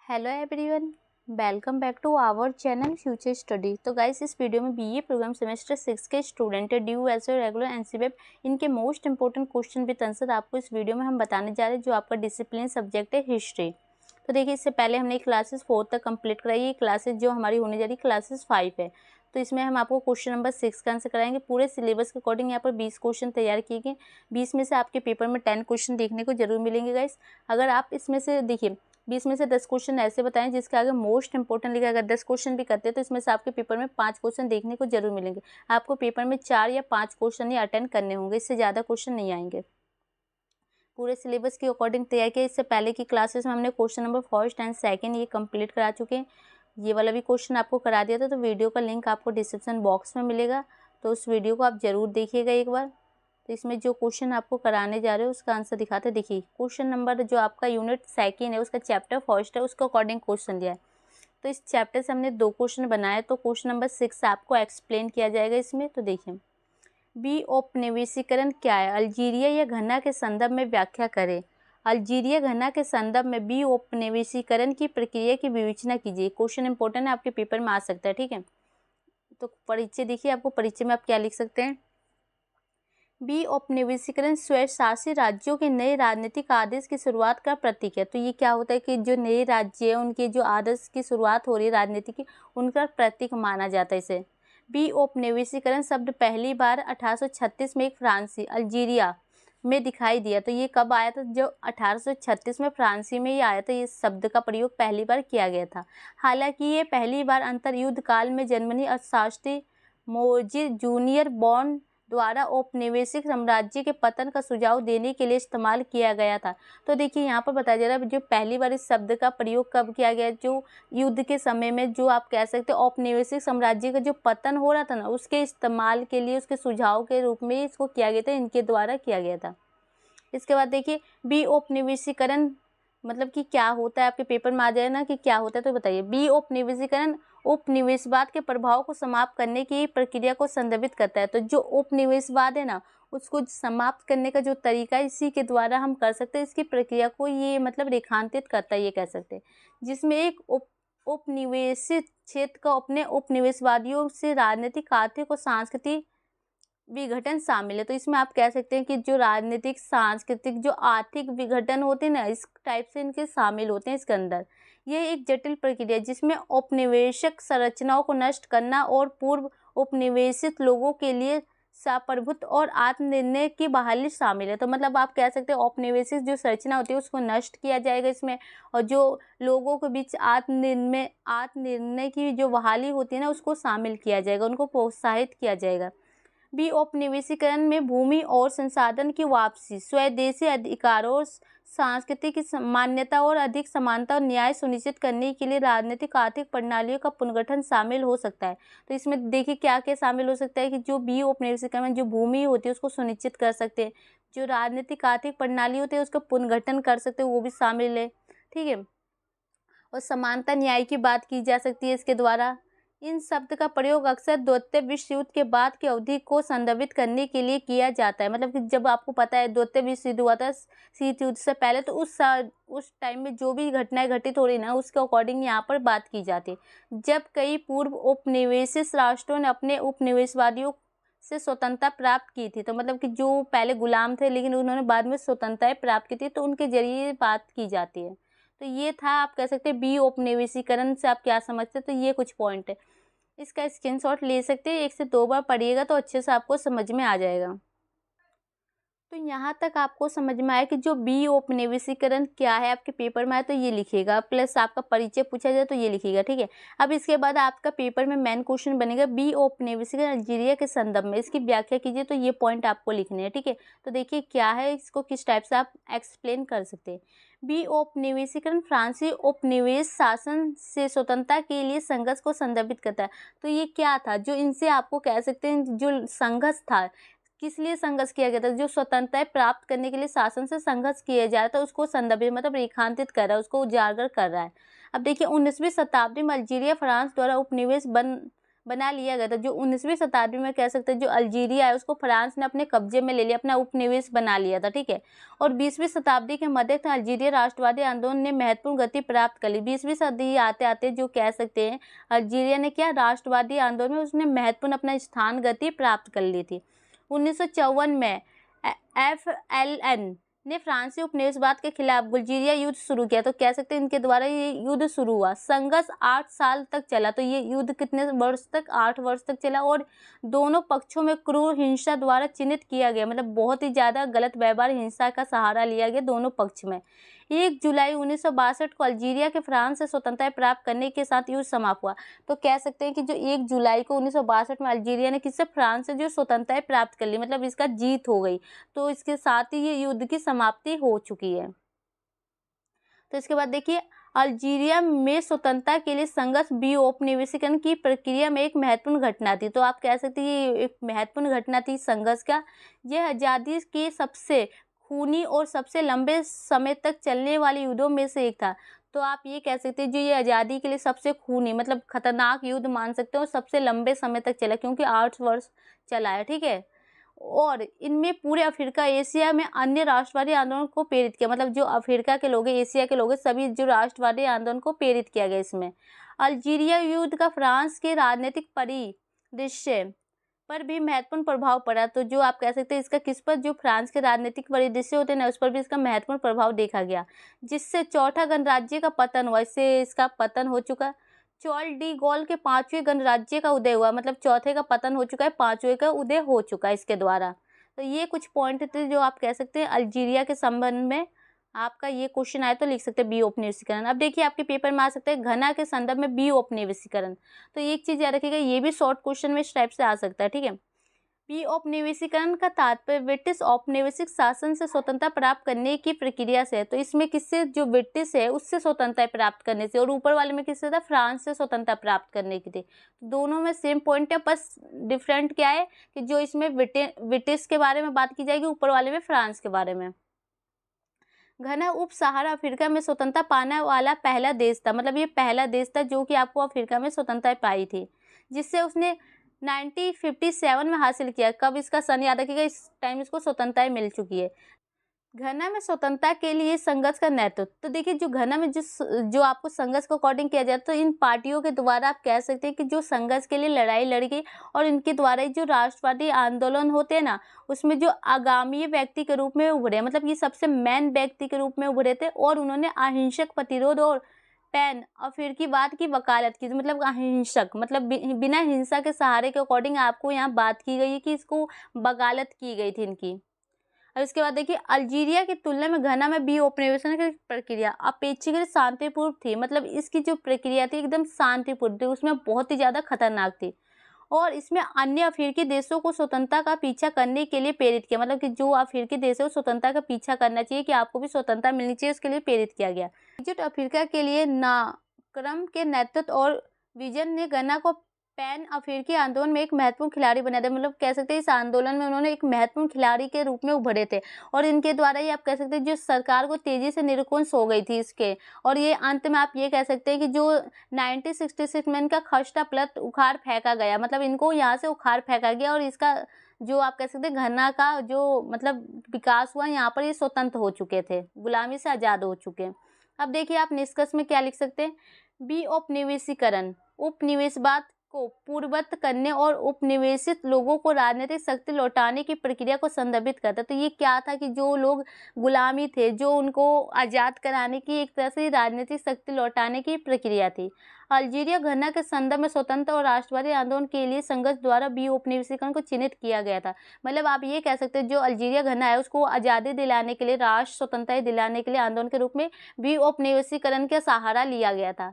Hello everyone, welcome back to our channel future study. तो guys, इस video में BA program semester 6 के student DU SO regular NCBF इनके most important question with answer आपको इस video में हम बताने जा रहे हैं, जो आपका डिसिप्लिन सब्जेक्ट है हिस्ट्री। तो देखिए, इससे पहले हमने क्लासेस 4 तक कंप्लीट कराई है। क्लासेस जो हमारी होने जा रही है क्लासेस 5 है। तो इसमें हम आपको क्वेश्चन नंबर 6 का आंसर कराएंगे। पूरे सिलेबस के अकॉर्डिंग यहाँ पर 20 क्वेश्चन तैयार किए गए। 20 में से आपके पेपर में 10 क्वेश्चन देखने को जरूर मिलेंगे गाइस। अगर आप इसमें से देखिए 20 में से 10 क्वेश्चन ऐसे बताएं जिसके आगे मोस्ट इंपॉर्टेंट लिखा। अगर 10 क्वेश्चन भी करते हैं तो इसमें से आपके पेपर में 5 क्वेश्चन देखने को जरूर मिलेंगे। आपको पेपर में 4 या 5 क्वेश्चन ही अटेंड करने होंगे, इससे ज़्यादा क्वेश्चन नहीं आएंगे। पूरे सिलेबस के अकॉर्डिंग तैयार किया। इससे पहले की क्लासेस में हमने question number first and second ये कंप्लीट करा चुके हैं। ये वाला भी क्वेश्चन आपको करा दिया था, तो वीडियो का लिंक आपको डिस्क्रिप्शन बॉक्स में मिलेगा, तो उस वीडियो को आप ज़रूर देखिएगा एक बार। तो इसमें जो क्वेश्चन आपको कराने जा रहे हो उसका आंसर दिखाते। देखिए, क्वेश्चन नंबर जो आपका यूनिट सेकंड है उसका चैप्टर फर्स्ट है, उसके अकॉर्डिंग क्वेश्चन दिया है। तो इस चैप्टर से हमने 2 क्वेश्चन बनाए, तो क्वेश्चन नंबर 6 आपको एक्सप्लेन किया जाएगा इसमें। तो देखिए, बी औपनिवेशीकरण क्या है, अल्जीरिया या घना के संदर्भ में व्याख्या करें। अल्जीरिया घना के संदर्भ में बी औपनिवेशीकरण की प्रक्रिया की विवेचना कीजिए। क्वेश्चन इंपॉर्टेंट है, आपके पेपर में आ सकता है, ठीक है। तो परिचय देखिए, आपको परिचय में आप क्या लिख सकते हैं। बी औपनिवेशीकरण स्वशासी राज्यों के नए राजनीतिक आदेश की शुरुआत का प्रतीक है। तो ये क्या होता है कि जो नए राज्य है उनके जो आदेश की शुरुआत हो रही है राजनीति की, उनका प्रतीक माना जाता है इसे। बी औपनिवेशीकरण शब्द पहली बार 1836 में एक फ्रांसी अल्जीरिया में दिखाई दिया। तो ये कब आया था? जो 1836 में फ्रांसी में ही आया था, ये शब्द का प्रयोग पहली बार किया गया था। हालांकि ये पहली बार अंतर्युद्ध काल में जर्मनी अर्थशास्त्री मोजिस जूनियर बॉन्ड द्वारा औपनिवेशिक साम्राज्य के पतन का सुझाव देने के लिए इस्तेमाल किया गया था। तो देखिए, यहाँ पर बताया जा रहा है जो पहली बार इस शब्द का प्रयोग कब किया गया, जो युद्ध के समय में, जो आप कह सकते हो औपनिवेशिक साम्राज्य का जो पतन हो रहा था ना, उसके इस्तेमाल के लिए, उसके सुझाव के रूप में इसको किया गया था, इनके द्वारा किया गया था। इसके बाद देखिए, बी औपनिवेशीकरण मतलब कि क्या होता है, आपके पेपर में आ जाए ना कि क्या होता है। तो बताइए, बी औपनिवेशीकरण उपनिवेशवाद के प्रभाव को समाप्त करने की प्रक्रिया को संदर्भित करता है। तो जो उपनिवेशवाद है ना, उसको समाप्त करने का जो तरीका है, इसी के द्वारा हम कर सकते हैं। इसकी प्रक्रिया को ये मतलब रेखांकित करता है, ये कह सकते हैं, जिसमें एक उपनिवेशित क्षेत्र का अपने उपनिवेशवादियों से राजनीतिक, आर्थिक और सांस्कृतिक विघटन शामिल है। तो इसमें आप कह सकते हैं कि जो राजनीतिक, सांस्कृतिक, जो आर्थिक विघटन होते हैं ना, इस टाइप से इनके शामिल होते हैं इसके अंदर। यह एक जटिल प्रक्रिया है जिसमें औपनिवेशिक संरचनाओं को नष्ट करना और पूर्व उपनिवेशित लोगों के लिए साप्रभुत्व और आत्मनिर्णय की बहाली शामिल है। तो मतलब आप कह सकते हैं औपनिवेशिक जो संरचना होती है उसको नष्ट किया जाएगा इसमें, और जो लोगों के बीच आत्मनिर्णय की जो बहाली होती है ना, उसको शामिल किया जाएगा, उनको प्रोत्साहित किया जाएगा। बी औपनिवेशीकरण में भूमि और संसाधन की वापसी, स्वदेशी अधिकारों, सांस्कृतिक मान्यता और अधिक समानता और न्याय सुनिश्चित करने के लिए राजनीतिक, आर्थिक प्रणालियों का पुनर्गठन शामिल हो सकता है। तो इसमें देखिए क्या क्या शामिल हो सकता है कि जो बी औपनिवेशीकरण में जो भूमि होती है उसको सुनिश्चित कर सकते हैं, जो राजनीतिक, आर्थिक प्रणाली होती है उसका पुनर्गठन कर सकते हैं, वो भी शामिल है, ठीक है। और समानता न्याय की बात की जा सकती है इसके द्वारा। इन शब्द का प्रयोग अक्सर द्वितीय विश्व युद्ध के बाद की अवधि को संदर्भित करने के लिए किया जाता है। मतलब कि जब आपको पता है द्वितीय विश्व युद्ध हुआ था, शीत युद्ध से पहले, तो उस टाइम में जो भी घटनाएं घटित हो रही ना, उसके अकॉर्डिंग यहाँ पर बात की जाती है। जब कई पूर्व उपनिवेशित राष्ट्रों ने अपने उपनिवेशवादियों से स्वतंत्रता प्राप्त की थी, तो मतलब कि जो पहले गुलाम थे लेकिन उन्होंने बाद में स्वतंत्रता प्राप्त की थी, तो उनके जरिए बात की जाती है। तो ये था, आप कह सकते हैं बी औपनिवेशीकरण से आप क्या समझते हैं। तो ये कुछ पॉइंट है, इसका स्क्रीनशॉट ले सकते हैं, 1 से 2 बार पढ़िएगा तो अच्छे से आपको समझ में आ जाएगा। तो यहाँ तक आपको समझ में आया कि जो बी औपनिवेशीकरण क्या है, आपके पेपर में आए तो ये लिखिएगा, प्लस आपका परिचय पूछा जाए तो ये लिखिएगा, ठीक है। अब इसके बाद आपका पेपर में मेन क्वेश्चन बनेगा बी औपनिवेशीकरण अल्जीरिया के संदर्भ में, इसकी व्याख्या कीजिए। तो ये पॉइंट आपको लिखने हैं, ठीक है। तो देखिए क्या है, इसको किस टाइप से आप एक्सप्लेन कर सकते हैं। बी औपनिवेशीकरण फ्रांसीसी उपनिवेश शासन से स्वतंत्रता के लिए संघर्ष को संदर्भित करता है। तो ये क्या था, जो इनसे आपको कह सकते हैं जो संघर्ष था, किस लिए संघर्ष किया गया था, जो स्वतंत्रता प्राप्त करने के लिए शासन से संघर्ष किया जा रहा था, उसको संदर्भित मतलब रेखांकित कर रहा है, उसको उजागर कर रहा है। अब देखिए, 19वीं शताब्दी में अल्जीरिया फ्रांस द्वारा उपनिवेश बना लिया गया था। जो 19वीं शताब्दी में कह सकते हैं जो अल्जीरिया है उसको फ्रांस ने अपने कब्जे में ले लिया, अपना उपनिवेश बना लिया था, ठीक है। और 20वीं शताब्दी के मध्य तक अल्जीरिया राष्ट्रवादी आंदोलन ने महत्वपूर्ण गति प्राप्त कर ली। 20वीं सदी आते आते जो कह सकते हैं अल्जीरिया ने क्या राष्ट्रवादी आंदोलन में उसने महत्वपूर्ण अपना स्थान गति प्राप्त कर ली थी। 1954 में FLN ने फ्रांसीसी उपनिवेशवाद के खिलाफ अल्जीरिया युद्ध शुरू किया। तो कह सकते हैं इनके द्वारा ये युद्ध शुरू हुआ। संघर्ष 8 साल तक चला। तो ये युद्ध कितने वर्ष तक? 8 वर्ष तक चला। और दोनों पक्षों में क्रूर हिंसा द्वारा चिन्हित किया गया, मतलब बहुत ही ज़्यादा गलत व्यवहार, हिंसा का सहारा लिया गया दोनों पक्ष में। 1 जुलाई 1962 को अल्जीरिया के फ्रांस से स्वतंत्रता प्राप्त करने के साथ युद्ध समाप्त हुआ। तो कह सकते हैं कि जो 1 जुलाई को 1962 में अल्जीरिया ने किससे? फ्रांस से जो स्वतंत्रता प्राप्त कर ली, मतलब इसका जीत हो गई। तो इसके साथ ही ये युद्ध की समाप्ति हो चुकी है। तो इसके बाद देखिए अल्जीरिया में स्वतंत्रता के लिए संघर्ष विओपनिवेशीकरण की प्रक्रिया में एक महत्वपूर्ण घटना थी। तो आप कह सकते हैं ये एक महत्वपूर्ण घटना थी संघर्ष का। यह आज़ादी के सबसे खूनी और सबसे लंबे समय तक चलने वाले युद्धों में से एक था। तो आप ये कह सकते हैं जो ये आज़ादी के लिए सबसे खूनी मतलब खतरनाक युद्ध मान सकते हो, और सबसे लंबे समय तक चला क्योंकि 8 वर्ष चला है, ठीक है। और इनमें पूरे अफ्रीका एशिया में अन्य राष्ट्रवादी आंदोलन को प्रेरित किया, मतलब जो अफ्रीका के लोग हैं, एशिया के लोग हैं, सभी जो राष्ट्रवादी आंदोलन को प्रेरित किया गया इसमें। अल्जीरिया युद्ध का फ्रांस के राजनीतिक परिदृश्य पर भी महत्वपूर्ण प्रभाव पड़ा। तो जो आप कह सकते हैं इसका किस पर? जो फ्रांस के राजनीतिक परिदृश्य होते हैं ना उस पर भी इसका महत्वपूर्ण प्रभाव देखा गया, जिससे चौथा गणराज्य का पतन हुआ। इससे इसका पतन हो चुका। चार्ल्स डी गॉल के 5वें गणराज्य का उदय हुआ, मतलब चौथे का पतन हो चुका है, 5वें का उदय हो चुका है इसके द्वारा। तो ये कुछ पॉइंट थे जो आप कह सकते हैं अल्जीरिया के संबंध में। आपका ये क्वेश्चन आए तो लिख सकते हैं बी औपनिवेशीकरण। अब देखिए आपके पेपर में आ सकते हैं घना के संदर्भ में बी औपनिवेशीकरण। तो एक चीज़ याद रखिएगा, ये भी शॉर्ट क्वेश्चन में इस टाइप से आ सकता है, ठीक है। बी औपनिवेशीकरण का तात्पर्य ब्रिटिश औपनिवेशिक शासन से स्वतंत्रता प्राप्त करने की प्रक्रिया से है। तो इसमें किससे? जो ब्रिटिश है उससे स्वतंत्रता प्राप्त करने से, और ऊपर वाले में किससे था? फ्रांस से स्वतंत्रता प्राप्त करने की थी। दोनों में सेम पॉइंट है, बस डिफरेंट क्या है कि जो इसमें ब्रिटिश के बारे में बात की जाएगी, ऊपर वाले में फ्रांस के बारे में। घना उप सहारा अफ्रीका में स्वतंत्रता पाने वाला पहला देश था, मतलब ये पहला देश था जो कि आपको अफ्रीका में स्वतंत्रता पाई थी, जिससे उसने 1957 में हासिल किया। कब? इसका सन याद रखिएगा, इस टाइम इसको स्वतंत्रता मिल चुकी है। घना में स्वतंत्रता के लिए संघर्ष का नेतृत्व। तो देखिए जो घना में जो आपको संघर्ष को अकॉर्डिंग किया जाए तो इन पार्टियों के द्वारा आप कह सकते हैं कि जो संघर्ष के लिए लड़ाई लड़ी गई, और इनके द्वारा जो राष्ट्रवादी आंदोलन होते हैं ना उसमें जो आगामी व्यक्ति के रूप में उभरे, मतलब ये सबसे मेन व्यक्ति के रूप में उभरे थे, और उन्होंने अहिंसक प्रतिरोध और पैन अफ्रीकीवाद की वकालत की। मतलब अहिंसक मतलब बिना हिंसा के सहारे के अकॉर्डिंग आपको यहाँ बात की गई है कि इसको वकालत की गई थी इनकी। अब इसके बाद देखिए अल्जीरिया की तुलना में घना में बी औपनिवेशन की प्रक्रिया अपेक्षाकृत शांतिपूर्ण थी, मतलब इसकी जो प्रक्रिया थी एकदम शांतिपूर्ण थी, उसमें बहुत ही ज़्यादा खतरनाक थी, और इसमें अन्य अफ्रीकी देशों को स्वतंत्रता का पीछा करने के लिए प्रेरित किया। मतलब कि जो अफ्रीकी देश है वो स्वतंत्रता का पीछा करना चाहिए कि आपको भी स्वतंत्रता मिलनी चाहिए, उसके लिए प्रेरित किया गया। एकजुट अफ्रीका के लिए नाक्रम के नेतृत्व और विजन ने घना को पैन अफ्रीकी आंदोलन में एक महत्वपूर्ण खिलाड़ी बना दिया। मतलब कह सकते हैं इस आंदोलन में उन्होंने एक महत्वपूर्ण खिलाड़ी के रूप में उभरे थे, और इनके द्वारा ही आप कह सकते हैं जो सरकार को तेजी से निरंकुश हो गई थी इसके, और ये अंत में आप ये कह सकते हैं कि जो 1966 में इनका खस्ता पलट उखाड़ फेंका गया, मतलब इनको यहाँ से उखाड़ फेंका गया, और इसका जो आप कह सकते हैं घना का जो मतलब विकास हुआ, यहाँ पर ये स्वतंत्र हो चुके थे, गुलामी से आज़ाद हो चुके हैं। अब देखिए आप निष्कर्ष में क्या लिख सकते हैं? बी औपनिवेशीकरण उपनिवेशवाद को पूर्ववत करने और उपनिवेशित लोगों को राजनीतिक शक्ति लौटाने की प्रक्रिया को संदर्भित करता है। तो ये क्या था कि जो लोग गुलामी थे, जो उनको आज़ाद कराने की एक तरह से राजनीतिक शक्ति लौटाने की प्रक्रिया थी। अल्जीरिया घना के संदर्भ में स्वतंत्र और राष्ट्रवादी आंदोलन के लिए संघर्ष द्वारा बी औपनिवेशीकरण को चिन्हित किया गया था। मतलब आप ये कह सकते हैं जो अल्जीरिया घना है उसको आज़ादी दिलाने के लिए, राष्ट्र स्वतंत्रता दिलाने के लिए आंदोलन के रूप में बी औपनिवेशीकरण का सहारा लिया गया था।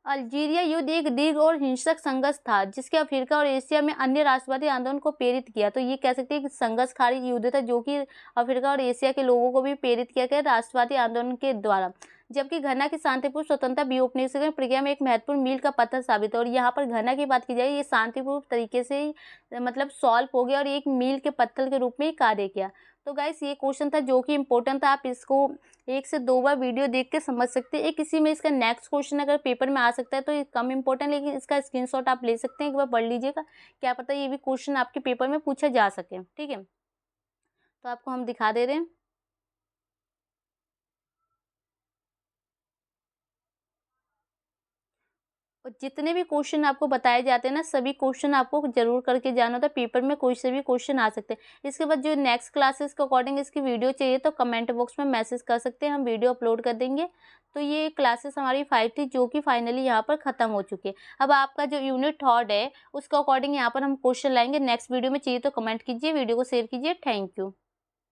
अल्जीरिया युद्ध एक दीर्घ और हिंसक संघर्ष था जिसके अफ्रीका और एशिया में अन्य राष्ट्रवादी आंदोलन को प्रेरित किया। तो ये कह सकते हैं कि संघर्षकारी युद्ध था जो कि अफ्रीका और एशिया के लोगों को भी प्रेरित किया गया राष्ट्रवादी आंदोलन के द्वारा, जबकि घना की शांतिपूर्ण स्वतंत्रता वियोपनिषद प्रक्रिया में एक महत्वपूर्ण मील का पत्थर साबित है। और यहाँ पर घना की बात की जाए, ये शांतिपूर्ण तरीके से मतलब सॉल्व हो गया और एक मील के पत्थर के रूप में कार्य किया। तो गाइस ये क्वेश्चन था जो कि इम्पोर्टेंट था, आप इसको 1 से 2 बार वीडियो देख के समझ सकते हैं। एक इसी में इसका नेक्स्ट क्वेश्चन अगर पेपर में आ सकता है तो ये कम इम्पोर्टेंट, लेकिन इसका स्क्रीनशॉट आप ले सकते हैं, एक बार पढ़ लीजिएगा, क्या पता ये भी क्वेश्चन आपके पेपर में पूछा जा सके। ठीक है, तो आपको हम दिखा दे रहे हैं। और जितने भी क्वेश्चन आपको बताए जाते हैं ना, सभी क्वेश्चन आपको जरूर करके जाना होता है, पेपर में कोई से भी क्वेश्चन आ सकते हैं। इसके बाद जो नेक्स्ट क्लासेस के अकॉर्डिंग इसकी वीडियो चाहिए तो कमेंट बॉक्स में मैसेज कर सकते हैं, हम वीडियो अपलोड कर देंगे। तो ये क्लासेस हमारी 5 थी जो कि फाइनली यहाँ पर खत्म हो चुकी है। अब आपका जो यूनिट थर्ड है उसके अकॉर्डिंग यहाँ पर हम क्वेश्चन लाएंगे नेक्स्ट वीडियो में, चाहिए तो कमेंट कीजिए, वीडियो को शेयर कीजिए। Thank you.